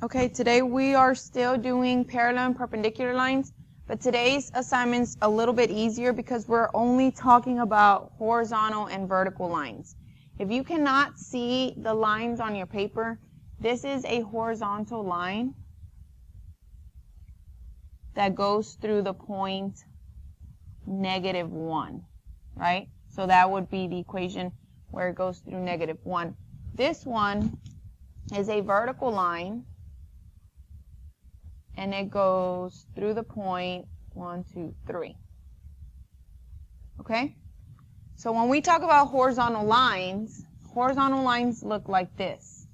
Okay, today we are still doing parallel and perpendicular lines, but today's assignment's a little bit easier because we're only talking about horizontal and vertical lines. If you cannot see the lines on your paper, this is a horizontal line that goes through the point -1, right? So that would be the equation where it goes through -1. This one is a vertical line, and it goes through the point 1, 2, 3. Okay? So when we talk about horizontal lines look like this.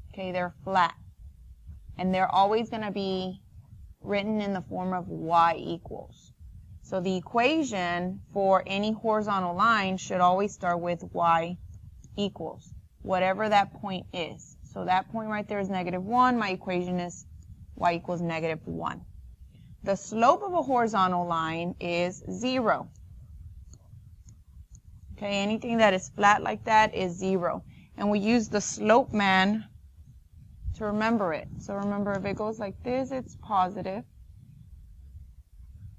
Okay, they're flat. And they're always going to be written in the form of y equals. So the equation for any horizontal line should always start with y equals, whatever that point is. So that point right there is -1. My equation is y equals -1. The slope of a horizontal line is 0. Okay, anything that is flat like that is 0. And we use the slope man to remember it. So remember, if it goes like this, it's positive.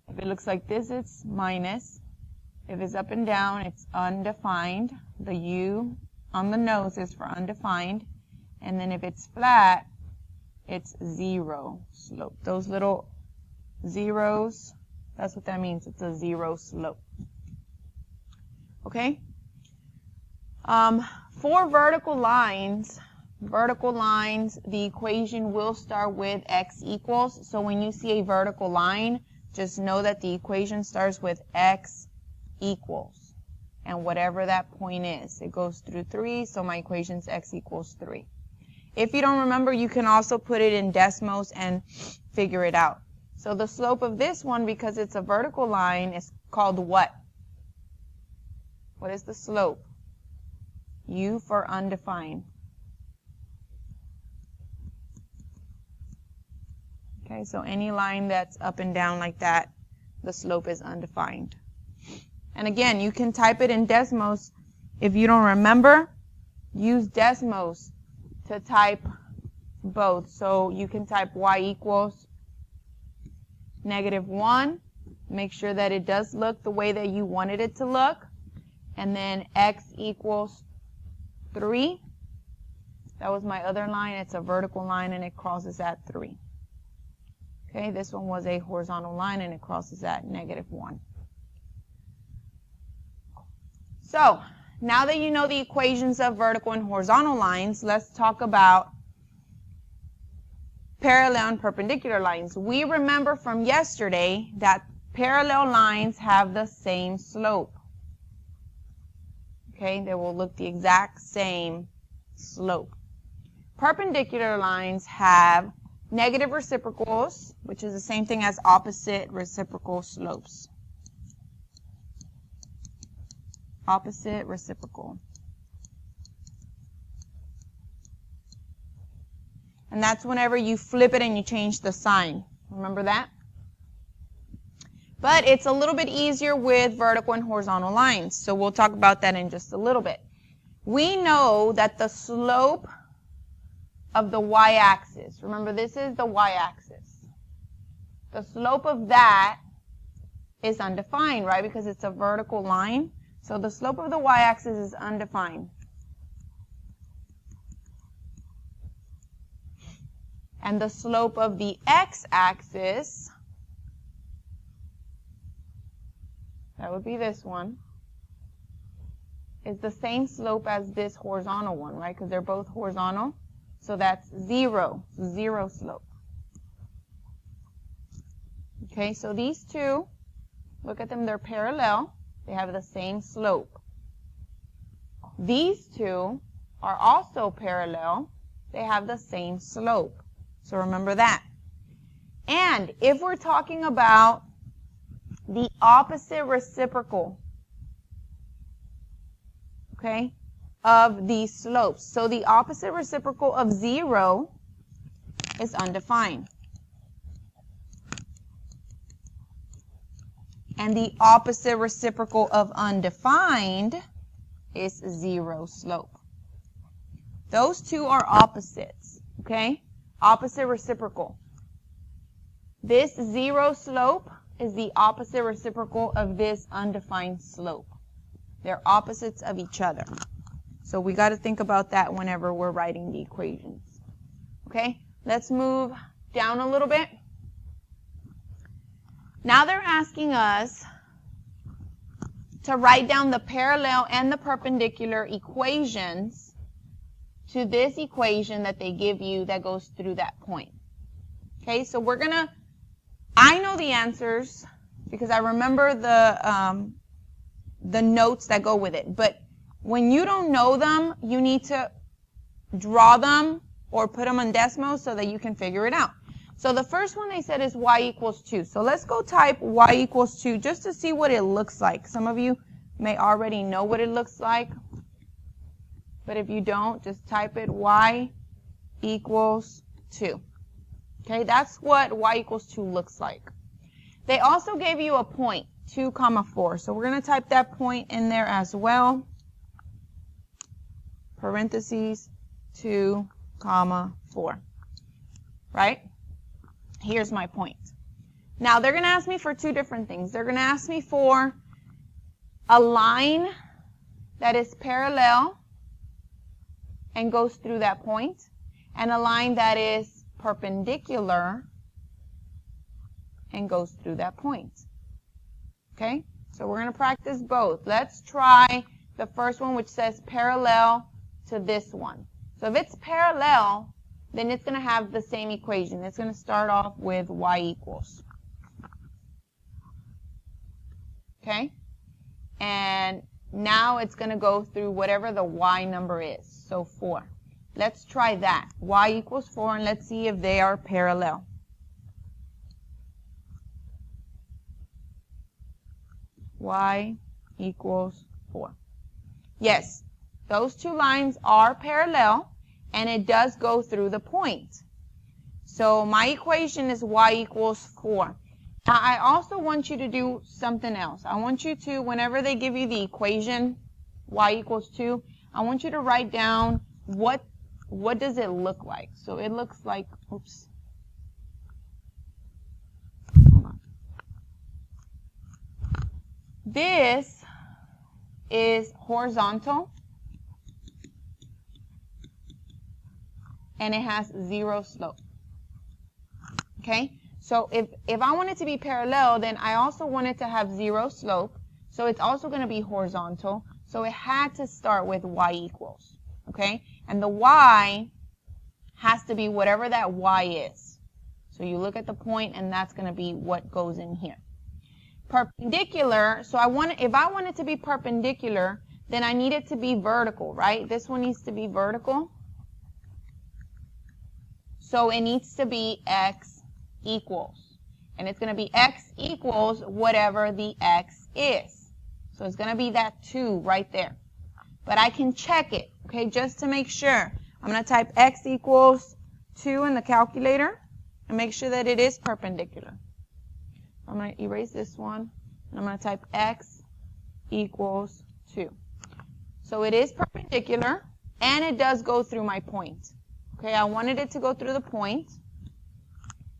If it looks like this, it's minus. If it's up and down, it's undefined. The U on the nose is for undefined. And then if it's flat, it's 0 slope. Those little zeros, that's what that means. It's a 0 slope. Okay? For vertical lines, the equation will start with x equals. So when you see a vertical line, just know that the equation starts with x equals. And whatever that point is, it goes through 3, so my equation is x equals 3. If you don't remember, you can also put it in decimals and figure it out. So the slope of this one, because it's a vertical line, is called what? What is the slope? U for undefined. Okay, so any line that's up and down like that, the slope is undefined. And again, you can type it in decimals. If you don't remember, use decimals to type both. So you can type y equals -1. Make sure that it does look the way that you wanted it to look. And then x equals 3. That was my other line. It's a vertical line and it crosses at 3. Okay, this one was a horizontal line and it crosses at -1. So, now that you know the equations of vertical and horizontal lines, let's talk about parallel and perpendicular lines. We remember from yesterday that parallel lines have the same slope. Okay, they will look the exact same slope. Perpendicular lines have negative reciprocals, which is the same thing as opposite reciprocal slopes. Opposite reciprocal. And that's whenever you flip it and you change the sign. Remember that? But it's a little bit easier with vertical and horizontal lines. So we'll talk about that in just a little bit. We know that the slope of the y-axis, remember this is the y-axis. The slope of that is undefined, right? Because it's a vertical line. So the slope of the y-axis is undefined. And the slope of the x-axis, that would be this one, is the same slope as this horizontal one, right? Because they're both horizontal. So that's 0 slope. Okay, so these two, look at them, they're parallel. They have the same slope. These two are also parallel. They have the same slope. So remember that. And if we're talking about the opposite reciprocal, okay, of these slopes. So the opposite reciprocal of 0 is undefined. And the opposite reciprocal of undefined is 0 slope. Those two are opposites, okay? opposite reciprocal. This zero slope is the opposite reciprocal of this undefined slope. They're opposites of each other. So we got to think about that whenever we're writing the equations. Okay, let's move down a little bit. Now they're asking us to write down the parallel and the perpendicular equations to this equation that they give you that goes through that point. Okay, so we're going to, I know the answers because I remember the notes that go with it. But when you don't know them, you need to draw them or put them on Desmos so that you can figure it out. So the first one they said is y equals 2. So let's go type y equals 2 just to see what it looks like. Some of you may already know what it looks like. But if you don't, just type it y equals 2. Okay, that's what y equals 2 looks like. They also gave you a point, 2, 4. So we're going to type that point in there as well. Parentheses, 2, 4. Right? Here's my point. Now they're going to ask me for two different things. They're going to ask me for a line that is parallel and goes through that point, and a line that is perpendicular and goes through that point. Okay? So we're going to practice both. Let's try the first one, which says parallel to this one. So if it's parallel, then it's going to have the same equation. It's going to start off with y equals. Okay? And now it's going to go through whatever the y number is. So 4. Let's try that. Y equals 4, and let's see if they are parallel. Y equals 4. Yes, those two lines are parallel, and it does go through the point. So my equation is y equals 4. Now I also want you to do something else. I want you to, whenever they give you the equation, y equals 2, I want you to write down what does it look like. So it looks like, oops. Hold on. This is horizontal, and it has 0 slope. Okay? So if I want it to be parallel, then I also want it to have 0 slope. So it's also going to be horizontal. So it had to start with y equals. Okay? And the y has to be whatever that y is. So you look at the point, and that's going to be what goes in here. Perpendicular, so if I want it to be perpendicular, then I need it to be vertical, right? This one needs to be vertical. So it needs to be x equals. And it's going to be x equals whatever the x is. So it's going to be that 2 right there. But I can check it, okay, just to make sure. I'm going to type x equals 2 in the calculator and make sure that it is perpendicular. I'm going to erase this one, and I'm going to type x equals 2. So it is perpendicular, and it does go through my point. Okay, I wanted it to go through the point,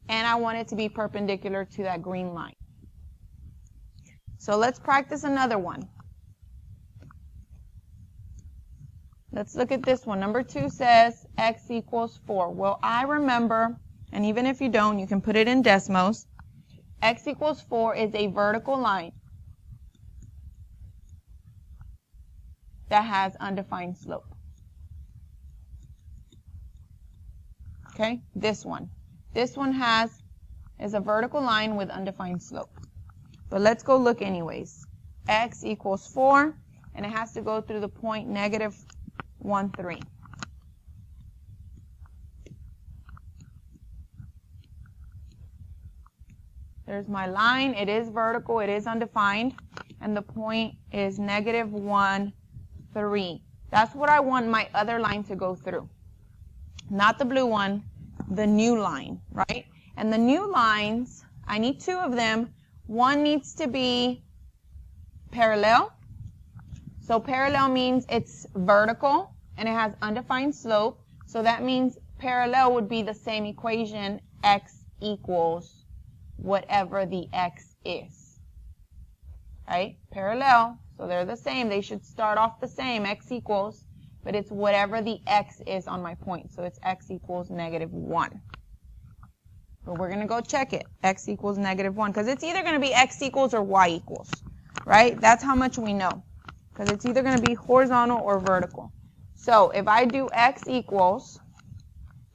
and I want it to be perpendicular to that green line. So let's practice another one. Let's look at this one. Number 2 says x equals 4. Well, I remember, and even if you don't, you can put it in Desmos. X equals 4 is a vertical line that has undefined slope. Okay, this one. This one is a vertical line with undefined slope. But let's go look anyways. X equals 4, and it has to go through the point negative 1, 3. There's my line. It is vertical. It is undefined. And the point is negative 1, 3. That's what I want my other line to go through. Not the blue one, the new line, right? And the new lines, I need 2 of them. One needs to be parallel. So parallel means it's vertical and it has undefined slope. So that means parallel would be the same equation, x equals whatever the x is. Right? Parallel, so they're the same. They should start off the same, x equals, but it's whatever the x is on my point. So it's x equals -1. But we're going to go check it. X equals -1, because it's either going to be x equals or y equals. Right? That's how much we know. Because it's either going to be horizontal or vertical. So if I do x equals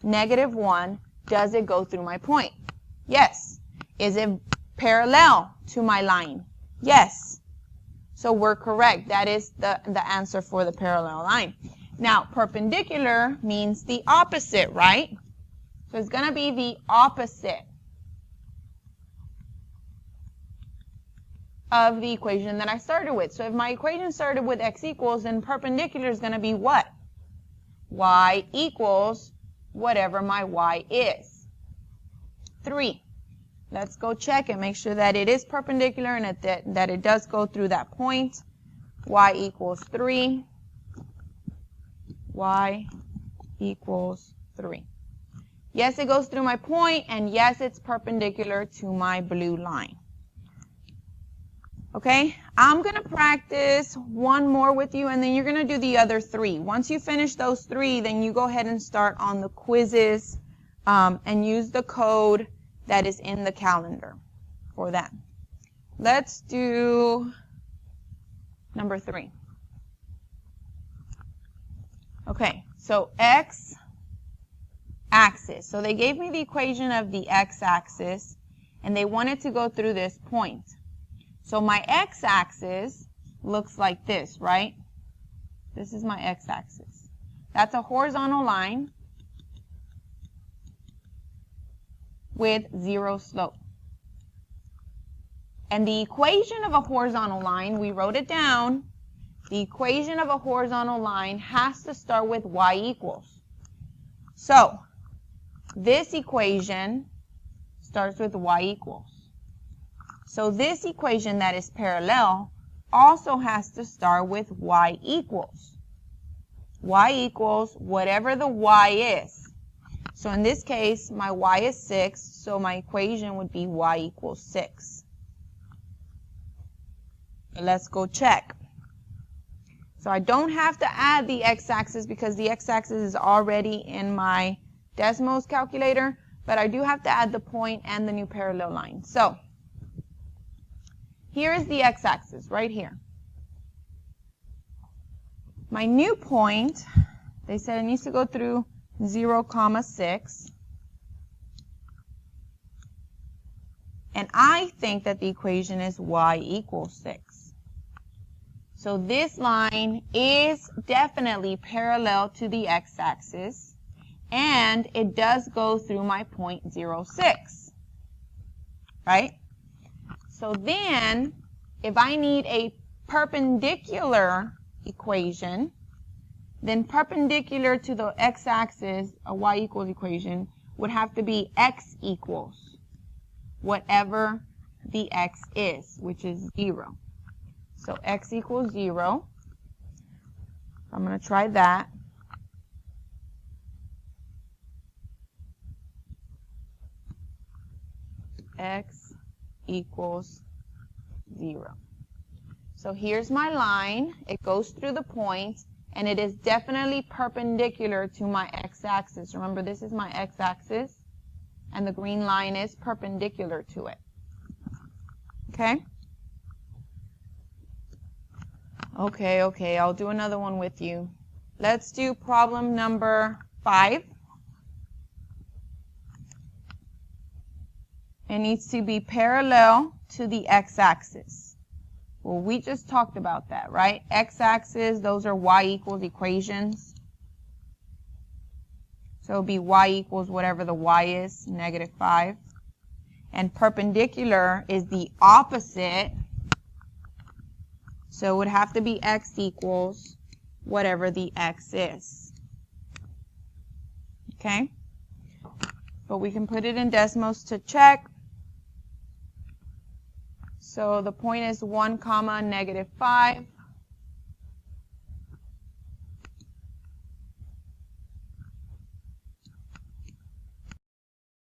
-1, does it go through my point? Yes. Is it parallel to my line? Yes. So we're correct. That is the answer for the parallel line. Now, perpendicular means the opposite, right? So it's going to be the opposite of the equation that I started with. So if my equation started with x equals, then perpendicular is going to be what? Y equals whatever my y is. 3. Let's go check and make sure that it is perpendicular and that it does go through that point. Y equals 3. Y equals 3. Yes, it goes through my point, and yes, it's perpendicular to my blue line. Okay, I'm going to practice one more with you, and then you're going to do the other 3. Once you finish those 3, then you go ahead and start on the quizzes and use the code that is in the calendar for that. Let's do number 3. Okay, so x-axis. So they gave me the equation of the x-axis, and they wanted to go through this point. So my x-axis looks like this, right? This is my x-axis. That's a horizontal line with 0 slope. And the equation of a horizontal line, we wrote it down. The equation of a horizontal line has to start with y equals. So this equation starts with y equals. So this equation that is parallel also has to start with y equals. Y equals whatever the y is. So in this case, my y is 6, so my equation would be y equals 6. Let's go check. So I don't have to add the x-axis because the x-axis is already in my Desmos calculator, but I do have to add the point and the new parallel line. So here is the x-axis right here. My new point, they said it needs to go through 0, 6. And I think that the equation is y equals 6. So this line is definitely parallel to the x-axis, and it does go through my point 0, 6. Right? So then, if I need a perpendicular equation, then perpendicular to the x-axis, a y equals equation, would have to be x equals whatever the x is, which is 0. So x equals 0. I'm going to try that. X equals 0. So here's my line. It goes through the point, and it is definitely perpendicular to my x-axis. Remember, this is my x-axis, and the green line is perpendicular to it. Okay? Okay, I'll do another one with you. Let's do problem number 5. It needs to be parallel to the x-axis. Well, we just talked about that, right? X-axis, those are y equals equations. So it'll be y equals whatever the y is, -5. And perpendicular is the opposite. So it would have to be x equals whatever the x is. Okay? But we can put it in Desmos to check. So the point is 1, -5.